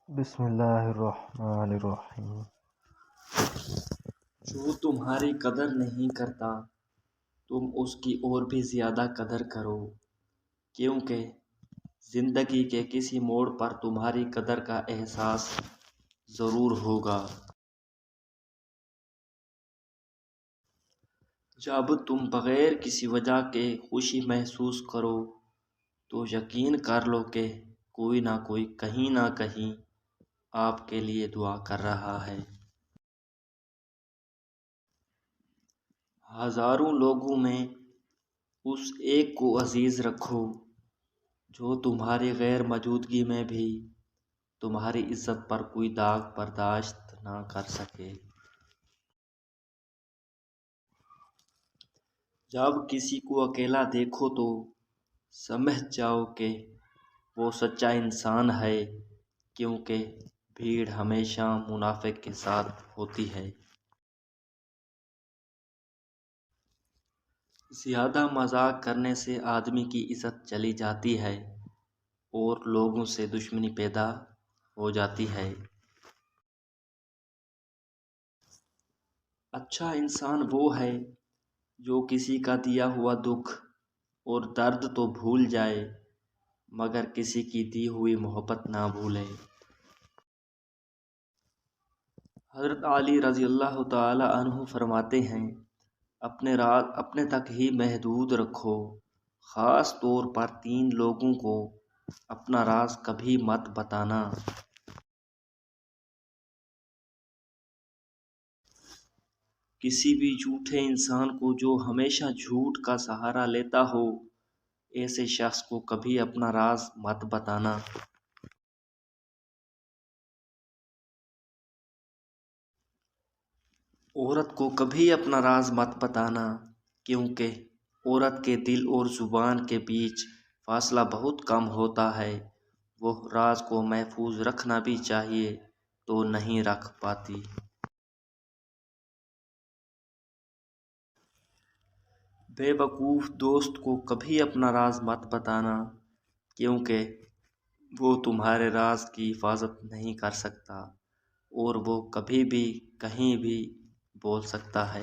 بسم اللہ الرحمن الرحیم۔ جو تمہاری قدر نہیں کرتا تم اس کی اور بھی زیادہ قدر کرو، کیونکہ زندگی کے کسی موڑ پر تمہاری قدر کا احساس ضرور ہوگا۔ جب تم بغیر کسی وجہ کے خوشی محسوس کرو تو یقین کر لو کہ کوئی نہ کوئی کہیں نہ کہیں آپ کے لیے دعا کر رہا ہے۔ ہزاروں لوگوں میں اس ایک کو عزیز رکھو جو تمہاری غیر موجودگی میں بھی تمہاری عزت پر کوئی داغ برداشت نہ کر سکے۔ جب کسی کو اکیلا دیکھو تو سمجھ جاؤ کہ وہ سچا انسان ہے، کیونکہ بھیڑ ہمیشہ منافق کے ساتھ ہوتی ہے۔ زیادہ مذاق کرنے سے آدمی کی عزت چلی جاتی ہے اور لوگوں سے دشمنی پیدا ہو جاتی ہے۔ اچھا انسان وہ ہے جو کسی کا دیا ہوا دکھ اور درد تو بھول جائے مگر کسی کی دی ہوئی محبت نہ بھولے۔ حضرت علی رضی اللہ تعالی عنہ فرماتے ہیں، اپنے راز اپنے تک ہی محدود رکھو، خاص طور پر 3 لوگوں کو اپنا راز کبھی مت بتانا۔ کسی بھی جھوٹے انسان کو جو ہمیشہ جھوٹ کا سہارا لیتا ہو، ایسے شخص کو کبھی اپنا راز مت بتانا۔ عورت کو کبھی اپنا راز مت بتانا، کیونکہ عورت کے دل اور زبان کے بیچ فاصلہ بہت کم ہوتا ہے۔ وہ راز کو محفوظ رکھنا بھی چاہیے تو نہیں رکھ پاتی۔ بے وقوف دوست کو کبھی اپنا راز مت بتانا، کیونکہ وہ تمہارے راز کی حفاظت نہیں کر سکتا اور وہ کبھی بھی کہیں بھی بول سکتا ہے۔